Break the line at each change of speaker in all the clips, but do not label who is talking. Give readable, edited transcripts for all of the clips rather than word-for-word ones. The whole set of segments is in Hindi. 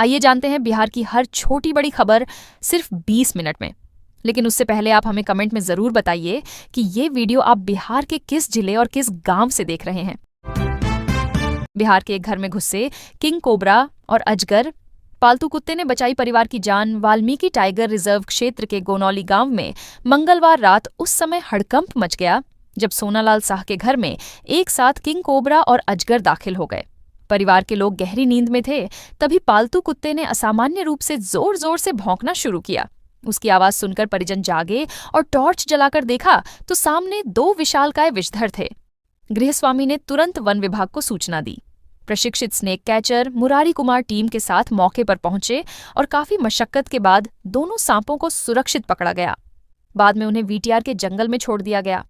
आइए जानते हैं बिहार की हर छोटी बड़ी खबर सिर्फ 20 मिनट में। लेकिन उससे पहले आप हमें कमेंट में जरूर बताइए कि ये वीडियो आप बिहार के किस जिले और किस गांव से देख रहे हैं। बिहार के एक घर में घुसे किंग कोबरा और अजगर। पालतू कुत्ते ने बचाई परिवार की जान। वाल्मीकि टाइगर रिजर्व क्षेत्र के गोनौली गांव में मंगलवार रात उस समय हड़कंप मच गया जब सोनालाल साह के घर में एक साथ किंग कोबरा और अजगर दाखिल हो गए। परिवार के लोग गहरी नींद में थे, तभी पालतू कुत्ते ने असामान्य रूप से जोर जोर से भौंकना शुरू किया। उसकी आवाज सुनकर परिजन जागे और टॉर्च जलाकर देखा तो सामने 2 विशालकाय विषधर थे। गृहस्वामी ने तुरंत वन विभाग को सूचना दी। प्रशिक्षित snake catcher Murari Kumar team के साथ मौके पर पहुंचे और काफी मशक्कत के बाद दोनों सांपों को सुरक्षित पकड़ा गया। बाद में उन्हें वीटीआर के जंगल में छोड़ दिया गया।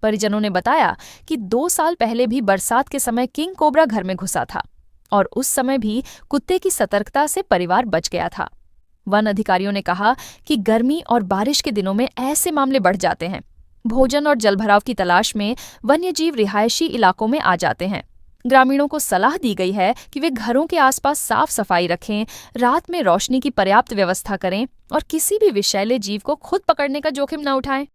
परिजनों ने बताया कि 2 साल पहले भी बरसात के समय किंग कोबरा घर में घुसा था और उस समय भी कुत्ते की सतर्कता से परिवार बच गया था। वन अधिकारियों ने कहा कि गर्मी और बारिश के दिनों में ऐसे मामले बढ़ जाते हैं। भोजन और जलभराव की तलाश में वन्यजीव रिहायशी इलाकों में आ जाते हैं। ग्रामीणों को सलाह दी गई है कि वे घरों के आसपास साफ सफाई रखें, रात में रोशनी की पर्याप्त व्यवस्था करें और किसी भी विषैले जीव को खुद पकड़ने का जोखिम न उठाएं।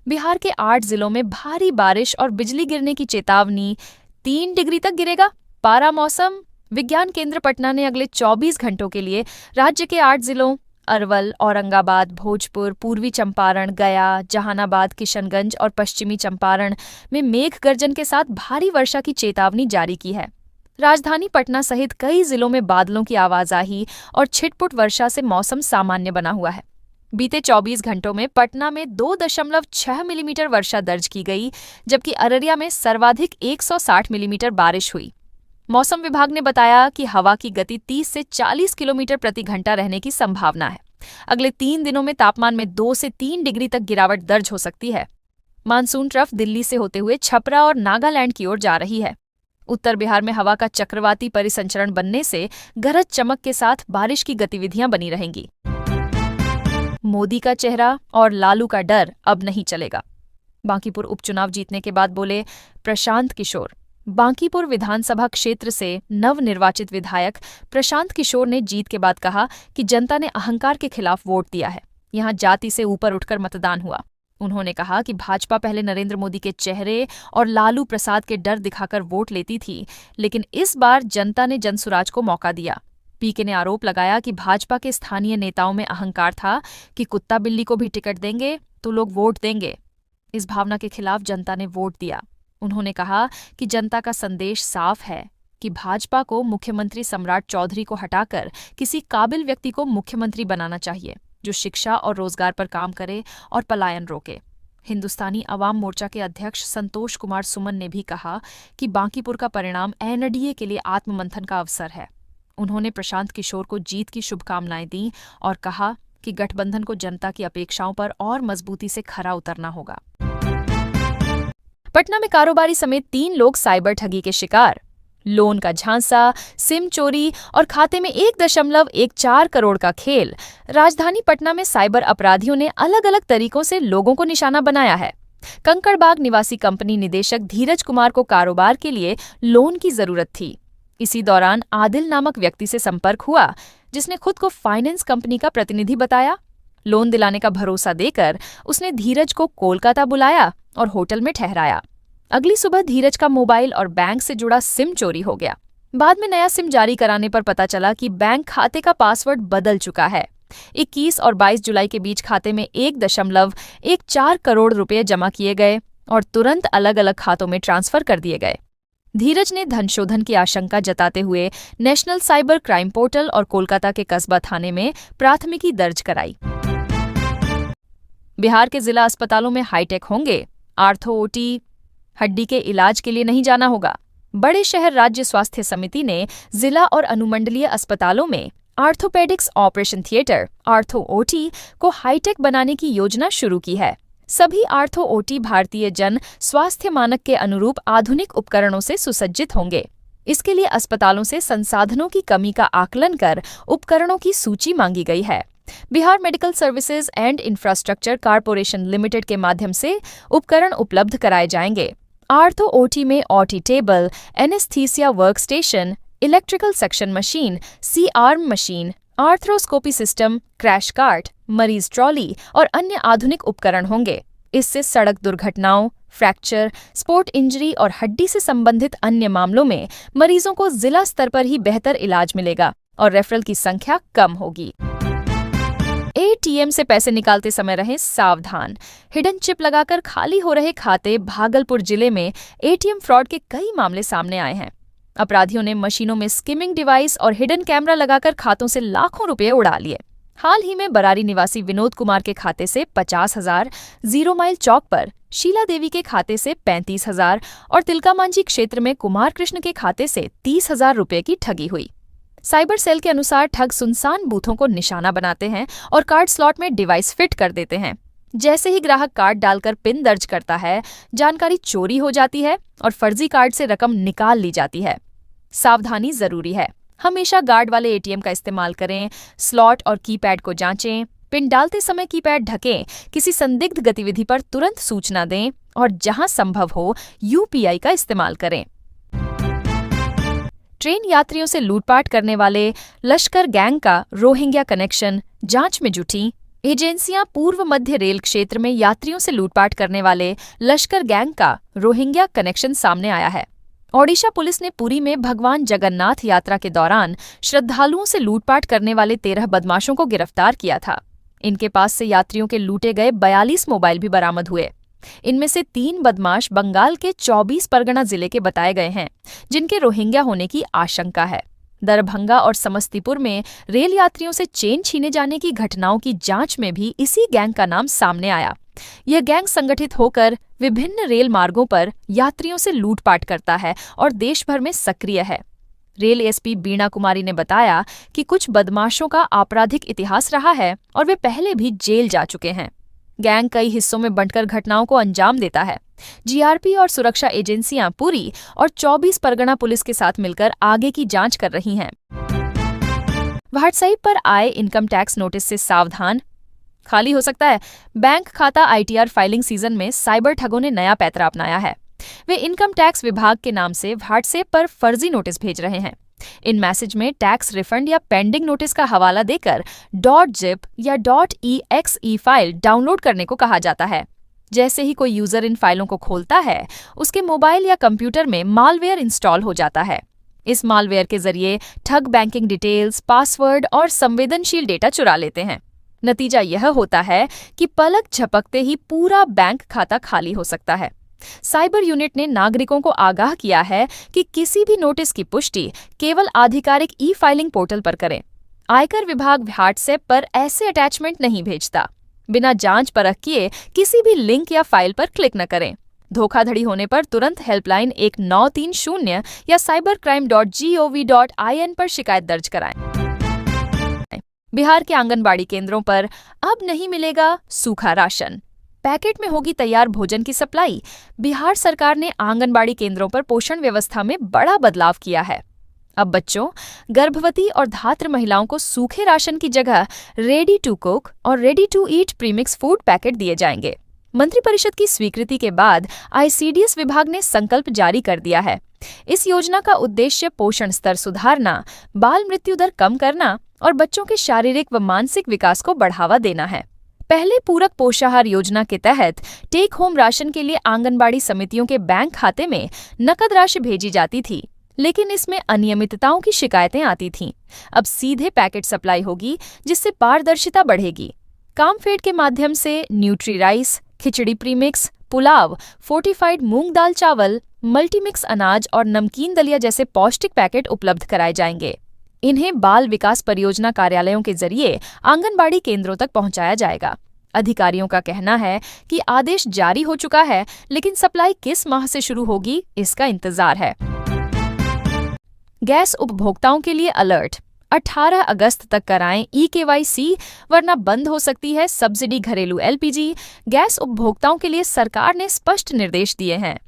बिहार के 8 जिलों में भारी बारिश और बिजली गिरने की चेतावनी। 3 डिग्री तक गिरेगा पारा। मौसम विज्ञान केंद्र पटना ने अगले 24 घंटों के लिए राज्य के 8 जिलों अरवल, औरंगाबाद, भोजपुर, पूर्वी चंपारण, गया, जहानाबाद, किशनगंज और पश्चिमी चंपारण में मेघ गर्जन के साथ भारी वर्षा की चेतावनी जारी की है। राजधानी पटना सहित कई जिलों में बादलों की आवाजाही और छिटपुट वर्षा से मौसम सामान्य बना हुआ है। बीते 24 घंटों में पटना में 2.6 मिलीमीटर वर्षा दर्ज की गई, जबकि अररिया में सर्वाधिक 160 मिलीमीटर बारिश हुई। मौसम विभाग ने बताया कि हवा की गति 30 से 40 किलोमीटर प्रति घंटा रहने की संभावना है। अगले 3 दिनों में तापमान में 2 से 3 डिग्री तक गिरावट दर्ज हो सकती है। मानसून ट्रफ दिल्ली से होते हुए छपरा और नागालैंड की ओर जा रही है। उत्तर बिहार में हवा का चक्रवाती परिसंचरण बनने से गरज चमक के साथ बारिश की गतिविधियां बनी रहेंगी। मोदी का चेहरा और लालू का डर अब नहीं चलेगा। बांकीपुर उपचुनाव जीतने के बाद बोले प्रशांत किशोर। बांकीपुर विधानसभा क्षेत्र से नवनिर्वाचित विधायक प्रशांत किशोर ने जीत के बाद कहा कि जनता ने अहंकार के खिलाफ वोट दिया है। यहां जाति से ऊपर उठकर मतदान हुआ। उन्होंने कहा कि भाजपा पहले नरेंद्र मोदी के चेहरे और लालू प्रसाद के डर दिखाकर वोट लेती थी, लेकिन इस बार जनता ने जनसुराज को मौका दिया। पीके ने आरोप लगाया कि भाजपा के स्थानीय नेताओं में अहंकार था कि कुत्ता बिल्ली को भी टिकट देंगे तो लोग वोट देंगे। इस भावना के खिलाफ जनता ने वोट दिया। उन्होंने कहा कि जनता का संदेश साफ है कि भाजपा को मुख्यमंत्री सम्राट चौधरी को हटाकर किसी काबिल व्यक्ति को मुख्यमंत्री बनाना चाहिए, जो शिक्षा और रोजगार पर काम करे और पलायन रोके। हिंदुस्तानी अवाम मोर्चा के अध्यक्ष संतोष कुमार सुमन ने भी कहा कि बांकीपुर का परिणाम एनडीए के लिए आत्ममंथन का अवसर है। उन्होंने प्रशांत किशोर को जीत की शुभकामनाएं दी और कहा कि गठबंधन को जनता की अपेक्षाओं पर और मजबूती से खरा उतरना होगा। पटना में कारोबारी समेत 3 लोग साइबर ठगी के शिकार। लोन का झांसा, सिम चोरी और खाते में 1.14 करोड़ का खेल। राजधानी पटना में साइबर अपराधियों ने अलग अलग तरीकों से लोगों को निशाना बनाया है। कंकड़बाग निवासी कंपनी निदेशक धीरज कुमार को कारोबार के लिए लोन की जरूरत थी। इसी दौरान आदिल नामक व्यक्ति से संपर्क हुआ, जिसने खुद को फाइनेंस कंपनी का प्रतिनिधि बताया। लोन दिलाने का भरोसा देकर उसने धीरज को कोलकाता बुलाया और होटल में ठहराया। अगली सुबह धीरज का मोबाइल और बैंक से जुड़ा सिम चोरी हो गया। बाद में नया सिम जारी कराने पर पता चला कि बैंक खाते का पासवर्ड बदल चुका है। 21 और 22 जुलाई के बीच खाते में 1.14 करोड़ रुपए जमा किए गए और तुरंत अलग अलग खातों में ट्रांसफर कर दिए गए। धीरज ने धनशोधन की आशंका जताते हुए नेशनल साइबर क्राइम पोर्टल और कोलकाता के कस्बा थाने में प्राथमिकी दर्ज कराई। बिहार के जिला अस्पतालों में हाईटेक होंगे। आर्थो ओटी हड्डी के इलाज के लिए नहीं जाना होगा। बड़े शहर राज्य स्वास्थ्य समिति ने जिला और अनुमंडलीय अस्पतालों में orthopaedics operation theatre ortho OT को हाईटेक बनाने की योजना शुरू की है। सभी आर्थो ओटी भारतीय जन स्वास्थ्य मानक के अनुरूप आधुनिक उपकरणों से सुसज्जित होंगे। इसके लिए अस्पतालों से संसाधनों की कमी का आकलन कर उपकरणों की सूची मांगी गई है। Bihar medical services and infrastructure corporation limited के माध्यम से उपकरण उपलब्ध कराए जाएंगे। आर्थो ओटी में OT table, anaesthesia work station, electrical suction machine, C arm machine, arthroscopy system, crash cart, मरीज ट्रॉली और अन्य आधुनिक उपकरण होंगे। इससे सड़क दुर्घटनाओं, फ्रैक्चर, स्पोर्ट इंजरी और हड्डी से संबंधित अन्य मामलों में मरीजों को जिला स्तर पर ही बेहतर इलाज मिलेगा और रेफरल की संख्या कम होगी। एटीएम से पैसे निकालते समय रहें सावधान। हिडन चिप लगाकर खाली हो रहे खाते। भागलपुर जिले में एटीएम फ्रॉड के कई मामले सामने आए हैं। अपराधियों ने मशीनों में स्किमिंग डिवाइस और हिडन कैमरा लगाकर खातों से लाखों रुपए उड़ा लिए। हाल ही में बरारी निवासी विनोद कुमार के खाते से 50,000, 0 माइल चौक पर शीला देवी के खाते से 35,000 और तिलकामांझी क्षेत्र में कुमार कृष्ण के खाते से 30,000 रुपए की ठगी हुई। साइबर सेल के अनुसार ठग सुनसान बूथों को निशाना बनाते हैं और कार्ड स्लॉट में डिवाइस फिट कर देते हैं। जैसे ही ग्राहक कार्ड डालकर पिन दर्ज करता है, जानकारी चोरी हो जाती है और फर्जी कार्ड से रकम निकाल ली जाती है। सावधानी जरूरी है। हमेशा गार्ड वाले एटीएम का इस्तेमाल करें। स्लॉट और कीपैड को जांचें। पिन डालते समय कीपैड ढकें। किसी संदिग्ध गतिविधि पर तुरंत सूचना दें और जहां संभव हो यूपीआई का इस्तेमाल करें। ट्रेन यात्रियों से लूटपाट करने वाले लश्कर गैंग का रोहिंग्या कनेक्शन, जांच में जुटी एजेंसियां। पूर्व मध्य रेल क्षेत्र में यात्रियों से लूटपाट करने वाले लश्कर गैंग का रोहिंग्या कनेक्शन सामने आया है। ओडिशा पुलिस ने पुरी में भगवान जगन्नाथ यात्रा के दौरान श्रद्धालुओं से लूटपाट करने वाले 13 बदमाशों को गिरफ्तार किया था। इनके पास से यात्रियों के लूटे गए 42 मोबाइल भी बरामद हुए। इनमें से 3 बदमाश बंगाल के 24 परगना जिले के बताए गए हैं, जिनके रोहिंग्या होने की आशंका है। दरभंगा और समस्तीपुर में रेल यात्रियों से चेन छीने जाने की घटनाओं की जांच में भी इसी गैंग का नाम सामने आया। यह गैंग संगठित होकर विभिन्न रेल मार्गों पर यात्रियों से लूटपाट करता है और देश भर में सक्रिय है। रेल एसपी बीणा कुमारी ने बताया कि कुछ बदमाशों का आपराधिक इतिहास रहा है और वे पहले भी जेल जा चुके हैं। गैंग कई हिस्सों में बंटकर घटनाओं को अंजाम देता है। जीआरपी और सुरक्षा एजेंसियां पुरी और 24 परगना पुलिस के साथ मिलकर आगे की जांच कर रही हैं। व्हाट्सएप पर आए इनकम टैक्स नोटिस से सावधान। खाली हो सकता है। बैंक खाता आईटीआर फाइलिंग सीजन में साइबर ठगों ने नया पैंतरा अपनाया है। वे इनकम टैक्स विभाग के नाम से व्हाट्सएप पर फर्जी नोटिस भेज रहे हैं। इन मैसेज में टैक्स रिफंड या पेंडिंग नोटिस का हवाला देकर .zip या .exe फाइल डाउनलोड करने को कहा जाता है। जैसे ही कोई यूजर इन फाइलों को खोलता है, उसके मोबाइल या कंप्यूटर में मालवेयर इंस्टॉल हो जाता है। इस मालवेयर के जरिए ठग बैंकिंग डिटेल्स, पासवर्ड और संवेदनशील डेटा चुरा लेते हैं। नतीजा यह होता है कि पलक झपकते ही पूरा बैंक खाता खाली हो सकता है। साइबर यूनिट ने नागरिकों को आगाह किया है कि किसी भी नोटिस की पुष्टि केवल आधिकारिक ई फाइलिंग पोर्टल पर करें। आयकर विभाग व्हाट्सएप पर ऐसे अटैचमेंट नहीं भेजता। बिना जांच परख किए किसी भी लिंक या फाइल पर क्लिक न करें। धोखाधड़ी होने पर तुरंत हेल्पलाइन 1930 या cybercrime.gov.in पर शिकायत दर्ज कराएं। बिहार के आंगनबाड़ी केंद्रों पर अब नहीं मिलेगा सूखा राशन। पैकेट में होगी तैयार भोजन की सप्लाई। बिहार सरकार ने आंगनबाड़ी केंद्रों पर पोषण व्यवस्था में बड़ा बदलाव किया है। अब बच्चों, गर्भवती और धात्र महिलाओं को सूखे राशन की जगह रेडी टू कुक और ready to eat premix food packet दिए जाएंगे। मंत्रिपरिषद की स्वीकृति के बाद आईसीडीएस विभाग ने संकल्प जारी कर दिया है। इस योजना का उद्देश्य पोषण स्तर सुधारना, बाल मृत्यु दर कम करना और बच्चों के शारीरिक व मानसिक विकास को बढ़ावा देना है। पहले पूरक पोषाहार योजना के तहत टेक होम राशन के लिए आंगनबाड़ी समितियों के बैंक खाते में नकद राशि भेजी जाती थी, लेकिन इसमें अनियमितताओं की शिकायतें आती थीं। अब सीधे पैकेट सप्लाई होगी, जिससे पारदर्शिता बढ़ेगी। कामफेड के माध्यम से न्यूट्री राइस, खिचड़ी प्रीमिक्स, पुलाव, फोर्टिफाइड मूंग दाल चावल, मल्टीमिक्स अनाज और नमकीन दलिया जैसे पौष्टिक पैकेट उपलब्ध कराए जाएंगे। इन्हें बाल विकास परियोजना कार्यालयों के जरिए आंगनबाड़ी केंद्रों तक पहुंचाया जाएगा। अधिकारियों का कहना है कि आदेश जारी हो चुका है, लेकिन सप्लाई किस माह से शुरू होगी, इसका इंतजार है। गैस उपभोक्ताओं के लिए अलर्ट। 18 अगस्त तक कराएं ई-केवाईसी, वरना बंद हो सकती है सब्सिडी घरेलू एलपीजी। गैस उपभोक्ताओं के लिए सरकार ने स्पष्ट निर्देश दिए हैं।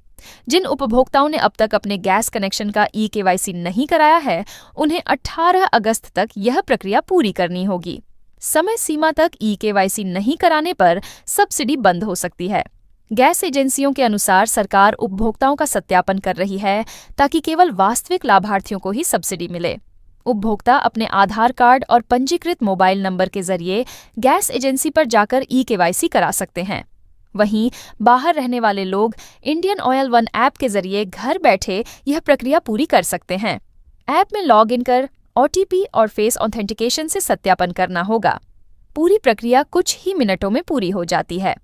जिन उपभोक्ताओं ने अब तक अपने गैस कनेक्शन का ई-केवाईसी नहीं कराया है, उन्हें 18 अगस्त तक यह प्रक्रिया पूरी करनी होगी। समय सीमा तक ई-केवाईसी नहीं कराने पर सब्सिडी बंद हो सकती है। गैस एजेंसियों के अनुसार सरकार उपभोक्ताओं का सत्यापन कर रही है ताकि केवल वास्तविक लाभार्थियों को ही सब्सिडी मिले। उपभोक्ता अपने आधार कार्ड और पंजीकृत मोबाइल नंबर के जरिए गैस एजेंसी पर जाकर ई-केवाईसी करा सकते हैं। वहीं बाहर रहने वाले लोग इंडियन ऑयल वन ऐप के जरिए घर बैठे यह प्रक्रिया पूरी कर सकते हैं। ऐप में लॉग इन कर OTP और फेस ऑथेंटिकेशन से सत्यापन करना होगा। पूरी प्रक्रिया कुछ ही मिनटों में पूरी हो जाती है।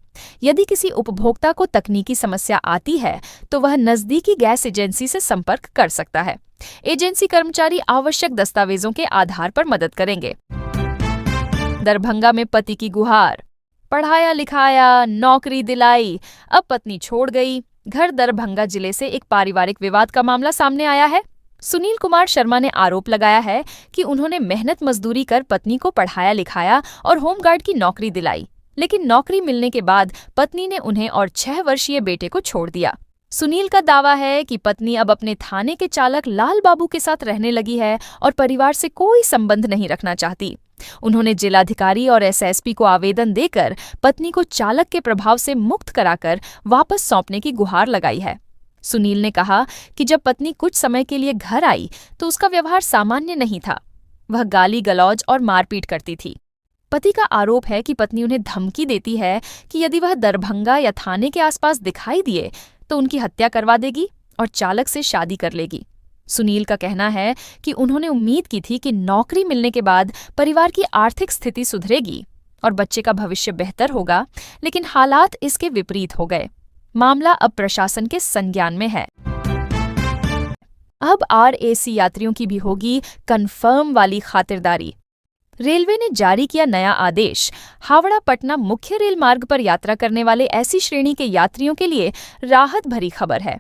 यदि किसी उपभोक्ता को तकनीकी समस्या आती है तो वह नजदीकी गैस एजेंसी से संपर्क कर सकता है। एजेंसी कर्मचारी आवश्यक दस्तावेजों के आधार पर मदद करेंगे। दरभंगा में पति की गुहार, पढ़ाया लिखाया, नौकरी दिलाई, अब पत्नी छोड़ गई। घर दरभंगा जिले से एक पारिवारिक विवाद का मामला सामने आया है। सुनील कुमार शर्मा ने आरोप लगाया है कि उन्होंने मेहनत मजदूरी कर पत्नी को पढ़ाया लिखाया और होमगार्ड की नौकरी दिलाई, लेकिन नौकरी मिलने के बाद पत्नी ने उन्हें और 6 वर्षीय बेटे को छोड़ दिया। सुनील का दावा है कि पत्नी अब अपने थाने के चालक लाल बाबू के साथ रहने लगी है और परिवार से कोई संबंध नहीं रखना चाहती। उन्होंने जिलाधिकारी और SSP को आवेदन देकर पत्नी को चालक के प्रभाव से मुक्त कराकर वापस सौंपने की गुहार लगाई है। सुनील ने कहा कि जब पत्नी कुछ समय के लिए घर आई तो उसका व्यवहार सामान्य नहीं था। वह गाली गलौज और मारपीट करती थी। पति का आरोप है कि पत्नी उन्हें धमकी देती है कि यदि वह दरभंगा या थाने के आसपास दिखाई दिए तो उनकी हत्या करवा देगी और चालक से शादी कर लेगी। सुनील का कहना है कि उन्होंने उम्मीद की थी कि नौकरी मिलने के बाद परिवार की आर्थिक स्थिति सुधरेगी और बच्चे का भविष्य बेहतर होगा, लेकिन हालात इसके विपरीत हो गए। मामला अब प्रशासन के संज्ञान में है। अब RAC यात्रियों की भी होगी कन्फर्म वाली खातिरदारी। रेलवे ने जारी किया नया आदेश। हावड़ा पटना मुख्य रेल मार्ग पर यात्रा करने वाले ऐसी श्रेणी के यात्रियों के लिए राहत भरी खबर है।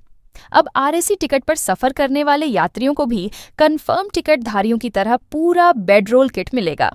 अब RAC टिकट पर सफर करने वाले यात्रियों को भी कन्फर्म टिकट धारियों की तरह पूरा बेडरोल किट मिलेगा।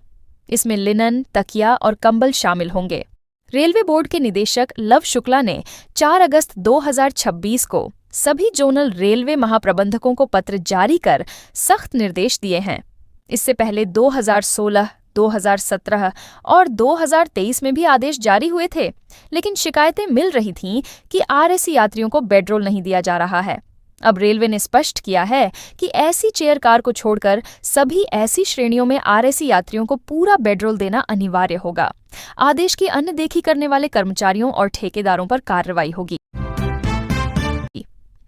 इसमें लिनन, तकिया और कंबल शामिल होंगे। रेलवे बोर्ड के निदेशक लव शुक्ला ने 4 अगस्त 2026 को सभी जोनल रेलवे महाप्रबंधकों को पत्र जारी कर सख्त निर्देश दिए हैं। इससे पहले 2016, 2017 और 2023 में भी आदेश जारी हुए थे, लेकिन शिकायतें मिल रही थीं कि RAC यात्रियों को बेडरोल नहीं दिया जा रहा है। अब रेलवे ने स्पष्ट किया है कि ऐसी चेयर कार को छोड़कर सभी ऐसी श्रेणियों में RAC यात्रियों को पूरा बेडरोल देना अनिवार्य होगा। आदेश की अनदेखी करने वाले कर्मचारियों और ठेकेदारों पर कार्रवाई होगी।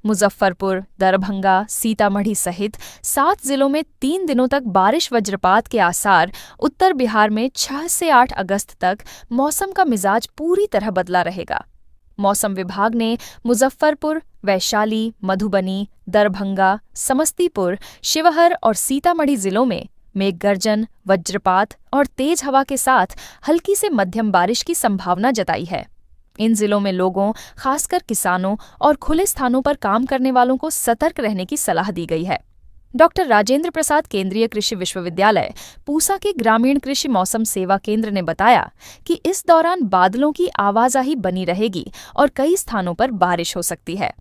मुजफ्फरपुर, दरभंगा, सीतामढ़ी सहित 7 जिलों में 3 दिनों तक बारिश वज्रपात के आसार। उत्तर बिहार में 6 से 8 अगस्त तक मौसम का मिजाज पूरी तरह बदला रहेगा। मौसम विभाग ने मुजफ्फरपुर, वैशाली, मधुबनी, दरभंगा, समस्तीपुर, शिवहर और सीतामढ़ी जिलों में मेघगर्जन, वज्रपात और तेज हवा के साथ हल्की से मध्यम बारिश की संभावना जताई है। इन जिलों में लोगों, खासकर किसानों और खुले स्थानों पर काम करने वालों को सतर्क रहने की सलाह दी गई है। डॉक्टर राजेंद्र प्रसाद केंद्रीय कृषि विश्वविद्यालय, पूसा के ग्रामीण कृषि मौसम सेवा केंद्र ने बताया कि इस दौरान बादलों की आवाजाही बनी रहेगी और कई स्थानों पर बारिश हो सकती है।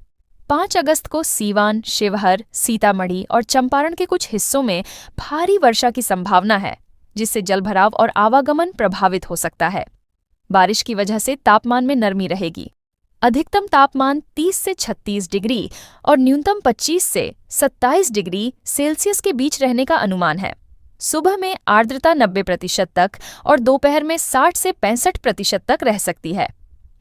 5 अगस्त को सीवान, शिवहर, सीतामढ़ी और चंपारण के कुछ हिस्सों में भारी वर्षा की संभावना है, जिससे जलभराव और आवागमन प्रभावित हो सकता है। बारिश की वजह से तापमान में नरमी रहेगी। अधिकतम तापमान 30 से 36 डिग्री और न्यूनतम 25 से 27 डिग्री सेल्सियस के बीच रहने का अनुमान है। सुबह में आर्द्रता 90% तक और दोपहर में 60 से 65% तक रह सकती है।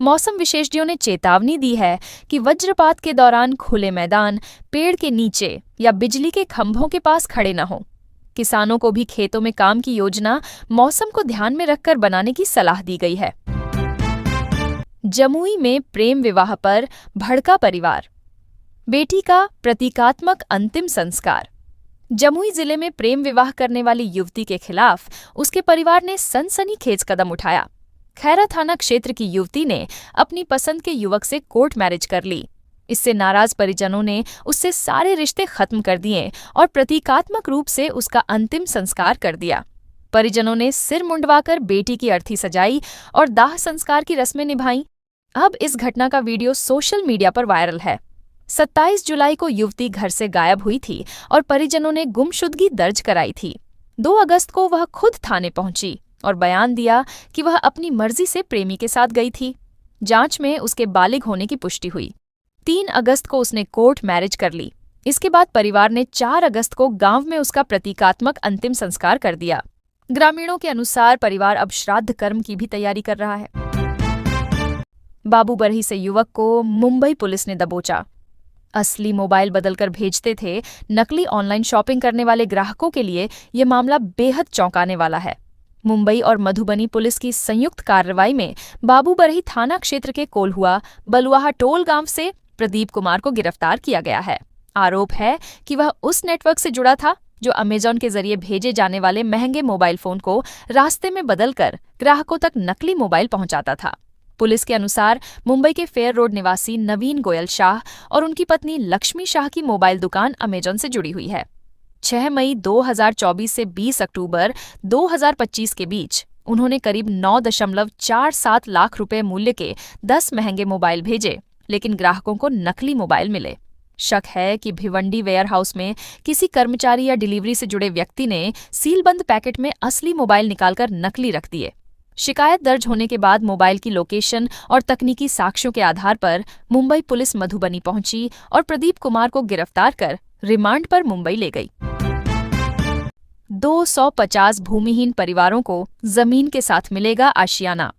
मौसम विशेषज्ञों ने चेतावनी दी है कि वज्रपात के दौरान खुले मैदान, पेड़ के नीचे या बिजली के खंभों के पास खड़े न हों। किसानों को भी खेतों में काम की योजना मौसम को ध्यान में रखकर बनाने की सलाह दी गई है। जमुई में प्रेम विवाह पर भड़का परिवार, बेटी का प्रतीकात्मक अंतिम संस्कार। जमुई जिले में प्रेम विवाह करने वाली युवती के खिलाफ उसके परिवार ने सनसनीखेज कदम उठाया। खैरा थाना क्षेत्र की युवती ने अपनी पसंद के युवक से कोर्ट मैरिज कर ली। इससे नाराज परिजनों ने उससे सारे रिश्ते खत्म कर दिए और प्रतीकात्मक रूप से उसका अंतिम संस्कार कर दिया। परिजनों ने सिर मुंडवाकर बेटी की अर्थी सजाई और दाह संस्कार की रस्में निभाईं। अब इस घटना का वीडियो सोशल मीडिया पर वायरल है। 27 जुलाई को युवती घर से गायब हुई थी और परिजनों ने गुमशुदगी दर्ज कराई थी। 2 अगस्त को वह खुद थाने पहुंची और बयान दिया कि वह अपनी मर्जी से प्रेमी के साथ गई थी। जांच में उसके बालिग होने की पुष्टि हुई। 3 अगस्त को उसने कोर्ट मैरिज कर ली। इसके बाद परिवार ने 4 अगस्त को गांव में उसका प्रतीकात्मक अंतिम संस्कार कर दिया। ग्रामीणों के अनुसार परिवार अब श्राद्ध कर्म की भी तैयारी कर रहा है। बाबू बरही से युवक को मुंबई पुलिस ने दबोचा। असली मोबाइल बदलकर भेजते थे। नकली ऑनलाइन शॉपिंग करने वाले ग्राहकों के लिए ये मामला बेहद चौंकाने वाला है। मुंबई और मधुबनी पुलिस की संयुक्त कार्रवाई में बाबू बरही थाना क्षेत्र के कोल्हुआ बलुआहा टोल गांव से प्रदीप कुमार को गिरफ्तार किया गया है। आरोप है कि वह उस नेटवर्क से जुड़ा था जो अमेजॉन के जरिए भेजे जाने वाले महंगे मोबाइल फोन को रास्ते में बदलकर ग्राहकों तक नकली मोबाइल पहुंचाता था। पुलिस के अनुसार मुंबई के फेयर रोड निवासी नवीन गोयल शाह और उनकी पत्नी लक्ष्मी शाह की मोबाइल दुकान अमेजॉन से जुड़ी हुई है। 6 मई 2024 से 20 अक्टूबर 2025 के बीच उन्होंने करीब 9.47 लाख रुपए मूल्य के 10 महंगे मोबाइल भेजे, लेकिन ग्राहकों को नकली मोबाइल मिले। शक है कि भिवंडी वेयरहाउस में किसी कर्मचारी या डिलीवरी से जुड़े व्यक्ति ने सीलबंद पैकेट में असली मोबाइल निकालकर नकली रख दिए। शिकायत दर्ज होने के बाद मोबाइल की लोकेशन और तकनीकी साक्ष्यों के आधार पर मुंबई पुलिस मधुबनी पहुंची और प्रदीप कुमार को गिरफ्तार कर रिमांड पर मुंबई ले गई। 250 भूमिहीन परिवारों को जमीन के साथ मिलेगा आशियाना।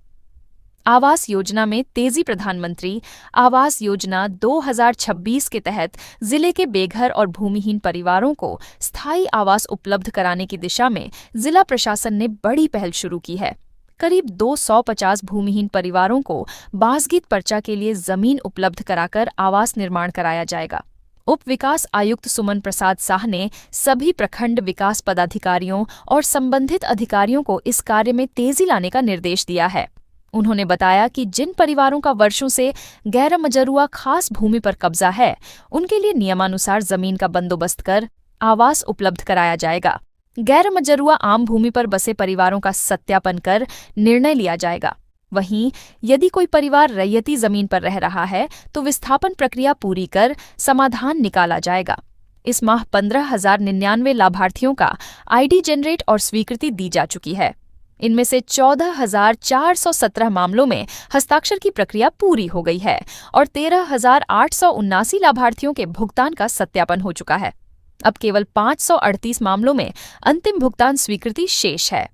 आवास योजना में तेजी। प्रधानमंत्री आवास योजना 2026 के तहत जिले के बेघर और भूमिहीन परिवारों को स्थायी आवास उपलब्ध कराने की दिशा में जिला प्रशासन ने बड़ी पहल शुरू की है। करीब 250 भूमिहीन परिवारों को बासगीत पर्चा के लिए जमीन उपलब्ध कराकर आवास निर्माण कराया जाएगा। उप विकास आयुक्त सुमन प्रसाद शाह ने सभी प्रखंड विकास पदाधिकारियों और संबंधित अधिकारियों को इस कार्य में तेजी लाने का निर्देश दिया है। उन्होंने बताया कि जिन परिवारों का वर्षों से गैर मजरूआ खास भूमि पर कब्जा है, उनके लिए नियमानुसार जमीन का बंदोबस्त कर आवास उपलब्ध कराया जाएगा। गैर मजरूआ आम भूमि पर बसे परिवारों का सत्यापन कर निर्णय लिया जाएगा। वहीं यदि कोई परिवार रैयती जमीन पर रह रहा है तो विस्थापन प्रक्रिया पूरी कर समाधान निकाला जाएगा। इस माह 15,099 लाभार्थियों का आईडी जनरेट और स्वीकृति दी जा चुकी है। इनमें से 14,417 मामलों में हस्ताक्षर की प्रक्रिया पूरी हो गई है और 13,879 लाभार्थियों के भुगतान का सत्यापन हो चुका है। अब केवल 538 मामलों में अंतिम भुगतान स्वीकृति शेष है।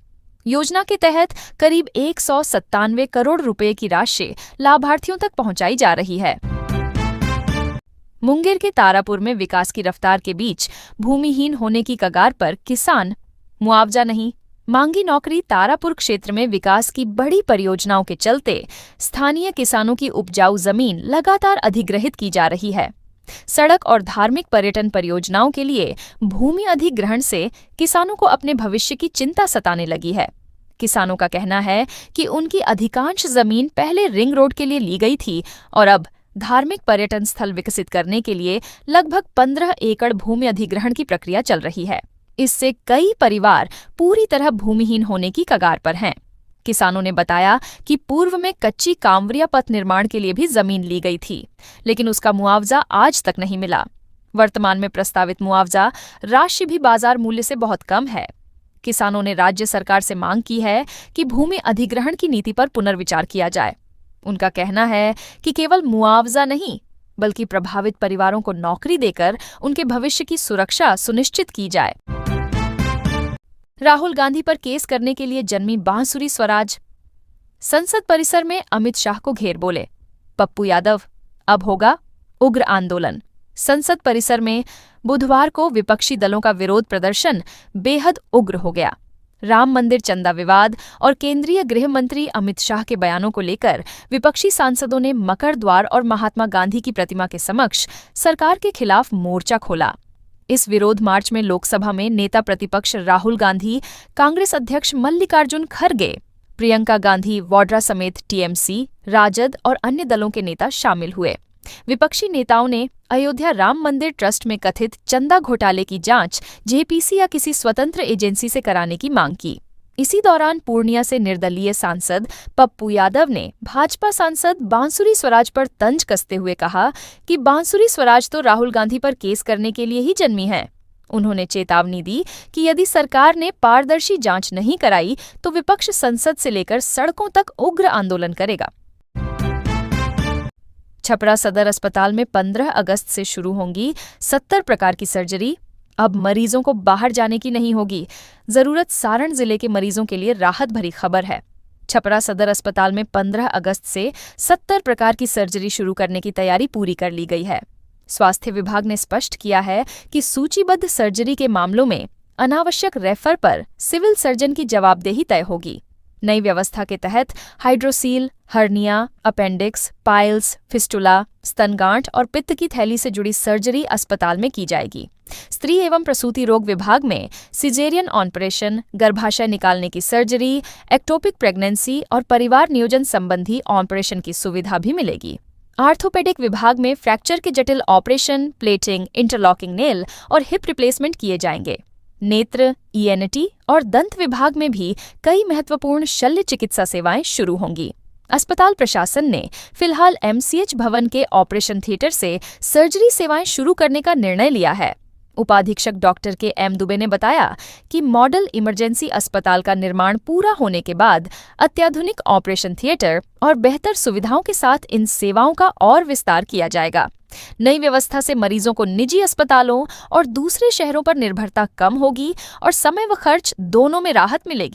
योजना के तहत करीब 197 करोड़ रुपए की राशि लाभार्थियों तक पहुंचाई जा रही है। मुंगेर के तारापुर में विकास की रफ्तार के बीच भूमिहीन होने की कगार पर किसान। मुआवजा नहीं, मांगी नौकरी। तारापुर क्षेत्र में विकास की बड़ी परियोजनाओं के चलते स्थानीय किसानों की उपजाऊ जमीन लगातार अधिग्रहित की जा रही है। सड़क और धार्मिक पर्यटन परियोजनाओं के लिए भूमि अधिग्रहण से किसानों को अपने भविष्य की चिंता सताने लगी है। किसानों का कहना है कि उनकी अधिकांश जमीन पहले रिंग रोड के लिए ली गई थी और अब धार्मिक पर्यटन स्थल विकसित करने के लिए लगभग 15 एकड़ भूमि अधिग्रहण की प्रक्रिया चल रही है। इससे कई परिवार पूरी तरह भूमिहीन होने की कगार पर हैं। किसानों ने बताया कि पूर्व में कच्ची कांवरिया पथ निर्माण के लिए भी जमीन ली गई थी, लेकिन उसका मुआवजा आज तक नहीं मिला। वर्तमान में प्रस्तावित मुआवजा राशि भी बाजार मूल्य से बहुत कम है। किसानों ने राज्य सरकार से मांग की है कि भूमि अधिग्रहण की नीति पर पुनर्विचार किया जाए। उनका कहना है कि केवल मुआवजा नहीं, बल्कि प्रभावित परिवारों को नौकरी देकर उनके भविष्य की सुरक्षा सुनिश्चित की जाए। राहुल गांधी पर केस करने के लिए जन्मी बांसुरी स्वराज। संसद परिसर में अमित शाह को घेर बोले पप्पू यादव, अब होगा उग्र आंदोलन। संसद परिसर में बुधवार को विपक्षी दलों का विरोध प्रदर्शन बेहद उग्र हो गया। राम मंदिर चंदा विवाद और केंद्रीय गृह मंत्री अमित शाह के बयानों को लेकर विपक्षी सांसदों ने मकर द्वार और महात्मा गांधी की प्रतिमा के समक्ष सरकार के खिलाफ मोर्चा खोला। इस विरोध मार्च में लोकसभा में नेता प्रतिपक्ष राहुल गांधी, कांग्रेस अध्यक्ष मल्लिकार्जुन खड़गे, प्रियंका गांधी वाड्रा समेत टीएमसी, राजद और अन्य दलों के नेता शामिल हुए। विपक्षी नेताओं ने अयोध्या राम मंदिर ट्रस्ट में कथित चंदा घोटाले की जांच जेपीसी या किसी स्वतंत्र एजेंसी से कराने की मांग की। इसी दौरान पूर्णिया से निर्दलीय सांसद पप्पू यादव ने भाजपा सांसद बांसुरी स्वराज पर तंज कसते हुए कहा कि बांसुरी स्वराज तो राहुल गांधी पर केस करने के लिए ही जन्मी है। उन्होंने चेतावनी दी कि यदि सरकार ने पारदर्शी जांच नहीं कराई तो विपक्ष संसद से लेकर सड़कों तक उग्र आंदोलन करेगा। छपरा सदर अस्पताल में 15 अगस्त से शुरू होंगी 70 प्रकार की सर्जरी। अब मरीजों को बाहर जाने की नहीं होगी जरूरत। सारण जिले के मरीजों के लिए राहत भरी खबर है। छपरा सदर अस्पताल में 15 अगस्त से 70 प्रकार की सर्जरी शुरू करने की तैयारी पूरी कर ली गई है। स्वास्थ्य विभाग ने स्पष्ट किया है कि सूचीबद्ध सर्जरी के मामलों में अनावश्यक रेफर पर सिविल सर्जन की जवाबदेही तय होगी। नई व्यवस्था के तहत hydrocele, hernia, appendix, piles, fistula, स्तनगांठ और पित्त की थैली से जुड़ी सर्जरी अस्पताल में की जाएगी। स्त्री एवं प्रसूति रोग विभाग में सिजेरियन ऑपरेशन, गर्भाशय निकालने की सर्जरी, एक्टोपिक प्रेगनेंसी और परिवार नियोजन संबंधी ऑपरेशन की सुविधा भी मिलेगी। आर्थोपेडिक विभाग में फ्रैक्चर के जटिल ऑपरेशन, प्लेटिंग, इंटरलॉकिंग नेल और हिप रिप्लेसमेंट किए जाएंगे। नेत्र, ईएनटी और दंत विभाग में भी कई महत्वपूर्ण शल्य चिकित्सा सेवाएं शुरू होंगी। अस्पताल प्रशासन ने फिलहाल एमसीएच भवन के ऑपरेशन थिएटर से सर्जरी सेवाएं शुरू करने का निर्णय लिया है। उपाधीक्षक डॉक्टर के एम दुबे ने बताया कि मॉडल इमरजेंसी अस्पताल का निर्माण पूरा होने के बाद अत्याधुनिक ऑपरेशन थिएटर और बेहतर सुविधाओं के साथ इन सेवाओं का और विस्तार किया जाएगा। नई व्यवस्था से मरीजों को निजी अस्पतालों और दूसरे शहरों पर निर्भरता कम होगी और समय व खर्च दोनों में राहत मिलेगी।